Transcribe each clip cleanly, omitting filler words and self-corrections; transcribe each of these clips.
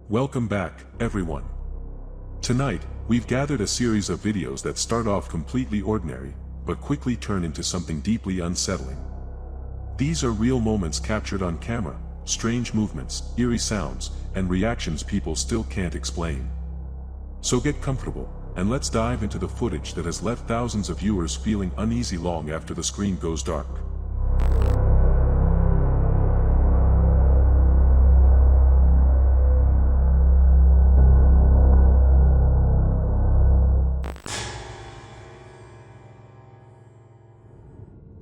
Welcome back, everyone. Tonight, we've gathered a series of videos that start off completely ordinary, but quickly turn into something deeply unsettling. These are real moments captured on camera, strange movements, eerie sounds, and reactions people still can't explain. So get comfortable, and let's dive into the footage that has left thousands of viewers feeling uneasy long after the screen goes dark.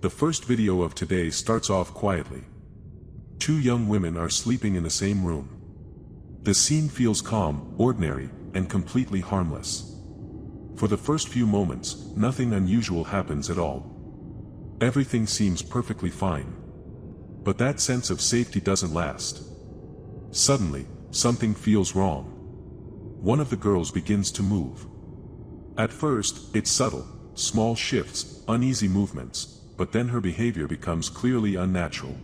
The first video of today starts off quietly. Two young women are sleeping in the same room. The scene feels calm, ordinary, and completely harmless. For the first few moments, nothing unusual happens at all. Everything seems perfectly fine. But that sense of safety doesn't last. Suddenly, something feels wrong. One of the girls begins to move. At first, it's subtle, small shifts, uneasy movements. But then her behavior becomes clearly unnatural.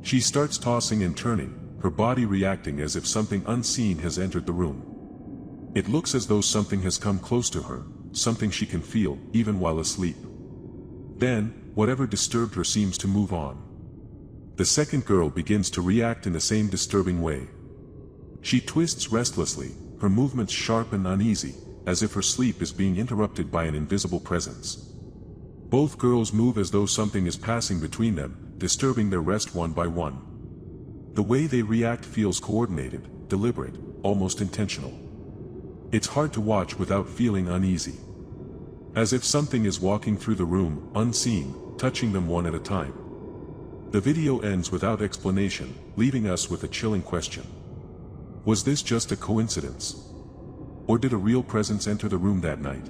She starts tossing and turning, her body reacting as if something unseen has entered the room. It looks as though something has come close to her, something she can feel, even while asleep. Then, whatever disturbed her seems to move on. The second girl begins to react in the same disturbing way. She twists restlessly, her movements sharp and uneasy, as if her sleep is being interrupted by an invisible presence. Both girls move as though something is passing between them, disturbing their rest one by one. The way they react feels coordinated, deliberate, almost intentional. It's hard to watch without feeling uneasy. As if something is walking through the room, unseen, touching them one at a time. The video ends without explanation, leaving us with a chilling question. Was this just a coincidence? Or did a real presence enter the room that night?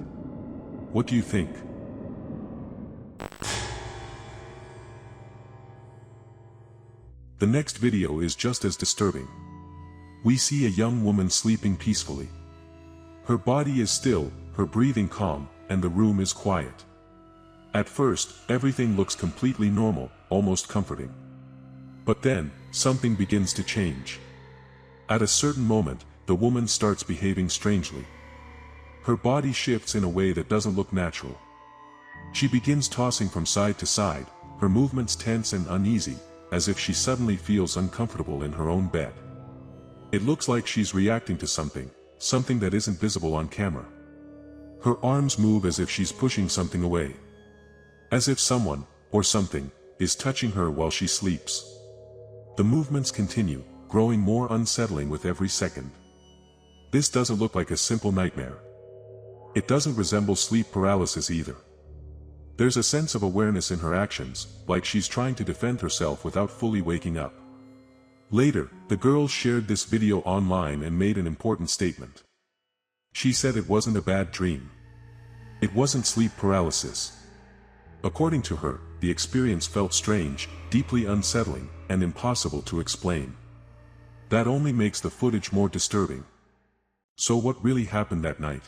What do you think? The next video is just as disturbing. We see a young woman sleeping peacefully. Her body is still, her breathing calm, and the room is quiet. At first, everything looks completely normal, almost comforting. But then, something begins to change. At a certain moment, the woman starts behaving strangely. Her body shifts in a way that doesn't look natural. She begins tossing from side to side, her movements tense and uneasy, as if she suddenly feels uncomfortable in her own bed. It looks like she's reacting to something that isn't visible on camera. Her arms move as if she's pushing something away. As if someone, or something, is touching her while she sleeps. The movements continue, growing more unsettling with every second. This doesn't look like a simple nightmare. It doesn't resemble sleep paralysis either. There's a sense of awareness in her actions, like she's trying to defend herself without fully waking up. Later, the girl shared this video online and made an important statement. She said it wasn't a bad dream. It wasn't sleep paralysis. According to her, the experience felt strange, deeply unsettling, and impossible to explain. That only makes the footage more disturbing. So what really happened that night?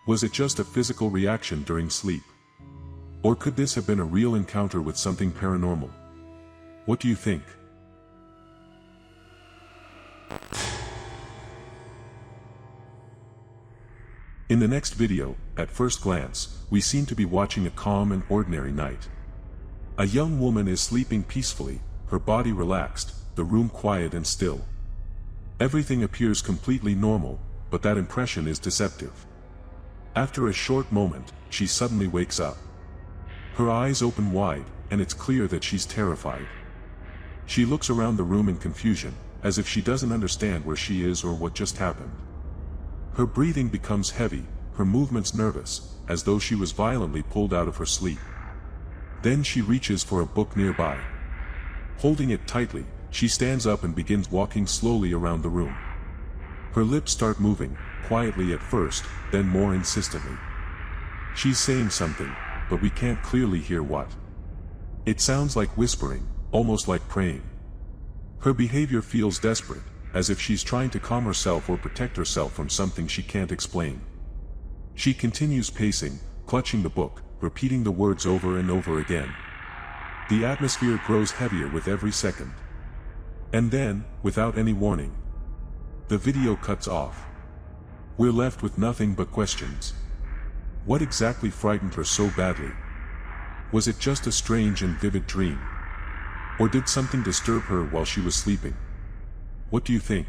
Was it just a physical reaction during sleep? Or could this have been a real encounter with something paranormal? What do you think? In the next video, at first glance, we seem to be watching a calm and ordinary night. A young woman is sleeping peacefully, her body relaxed, the room quiet and still. Everything appears completely normal, but that impression is deceptive. After a short moment, she suddenly wakes up. Her eyes open wide, and it's clear that she's terrified. She looks around the room in confusion, as if she doesn't understand where she is or what just happened. Her breathing becomes heavy, her movements nervous, as though she was violently pulled out of her sleep. Then she reaches for a book nearby. Holding it tightly, she stands up and begins walking slowly around the room. Her lips start moving, quietly at first, then more insistently. She's saying something, but we can't clearly hear what. It sounds like whispering, almost like praying. Her behavior feels desperate, as if she's trying to calm herself or protect herself from something she can't explain. She continues pacing, clutching the book, repeating the words over and over again. The atmosphere grows heavier with every second. And then, without any warning, The video cuts off. We're left with nothing but questions. What exactly frightened her so badly? Was it just a strange and vivid dream? Or did something disturb her while she was sleeping? What do you think?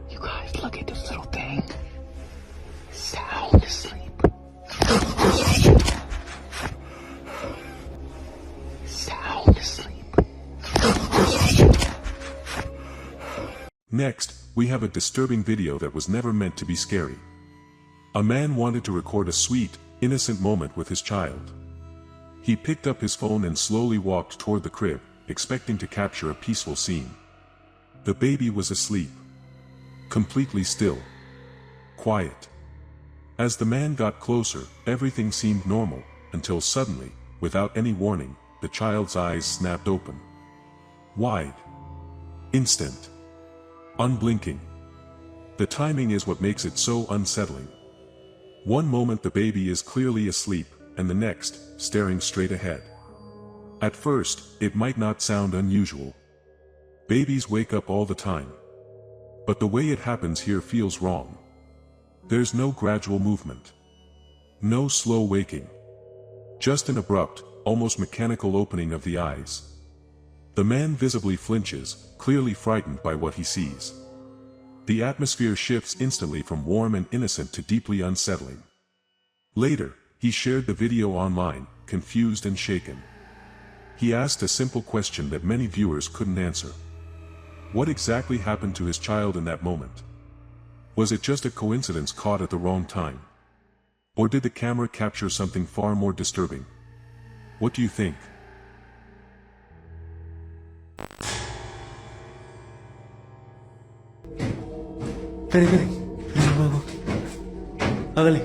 You guys, look at this little thing. Sound asleep. Sound asleep. Next, we have a disturbing video that was never meant to be scary. A man wanted to record a sweet, innocent moment with his child. He picked up his phone and slowly walked toward the crib, expecting to capture a peaceful scene. The baby was asleep. Completely still. Quiet. As the man got closer, everything seemed normal, until suddenly, without any warning, the child's eyes snapped open. Wide. Instant. Unblinking. The timing is what makes it so unsettling. One moment the baby is clearly asleep, and the next, staring straight ahead. At first, it might not sound unusual. Babies wake up all the time. But the way it happens here feels wrong. There's no gradual movement. No slow waking. Just an abrupt, almost mechanical opening of the eyes. The man visibly flinches, clearly frightened by what he sees. The atmosphere shifts instantly from warm and innocent to deeply unsettling. Later, he shared the video online, confused and shaken. He asked a simple question that many viewers couldn't answer. What exactly happened to his child in that moment? Was it just a coincidence caught at the wrong time? Or did the camera capture something far more disturbing? What do you think? Espere, vamos. Hágale.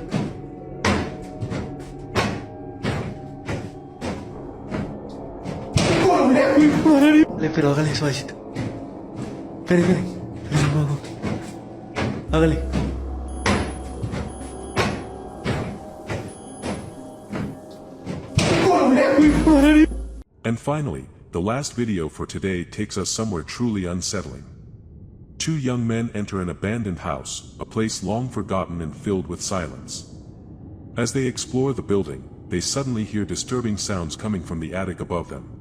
Pero hágale suavecito. Espere, vamos. Hágale. And finally, the last video for today takes us somewhere truly unsettling. Two young men enter an abandoned house, a place long forgotten and filled with silence. As they explore the building, they suddenly hear disturbing sounds coming from the attic above them.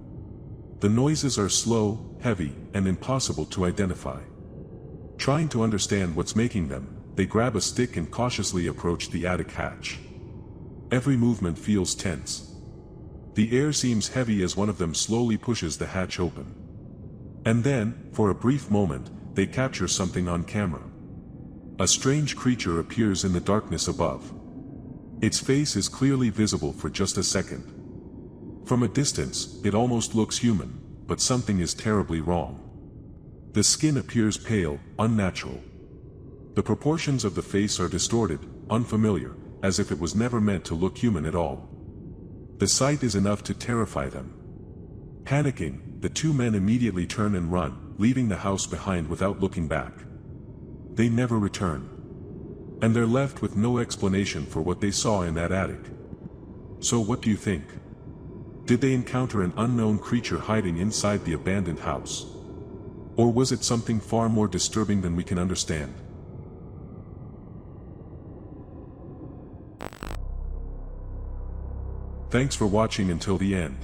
The noises are slow, heavy, and impossible to identify. Trying to understand what's making them, they grab a stick and cautiously approach the attic hatch. Every movement feels tense. The air seems heavy as one of them slowly pushes the hatch open. And then, for a brief moment, they capture something on camera. A strange creature appears in the darkness above. Its face is clearly visible for just a second. From a distance, it almost looks human, but something is terribly wrong. The skin appears pale, unnatural. The proportions of the face are distorted, unfamiliar, as if it was never meant to look human at all. The sight is enough to terrify them. Panicking, the two men immediately turn and run, leaving the house behind without looking back. They never return. And they're left with no explanation for what they saw in that attic. So what do you think? Did they encounter an unknown creature hiding inside the abandoned house? Or was it something far more disturbing than we can understand? Thanks for watching until the end.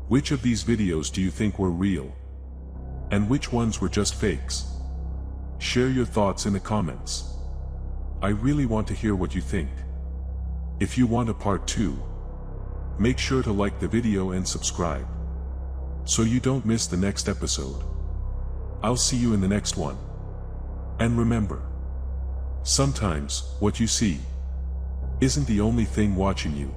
Which of these videos do you think were real? And which ones were just fakes? Share your thoughts in the comments. I really want to hear what you think. If you want a part 2, make sure to like the video and subscribe, so you don't miss the next episode. I'll see you in the next one. And remember, sometimes what you see isn't the only thing watching you.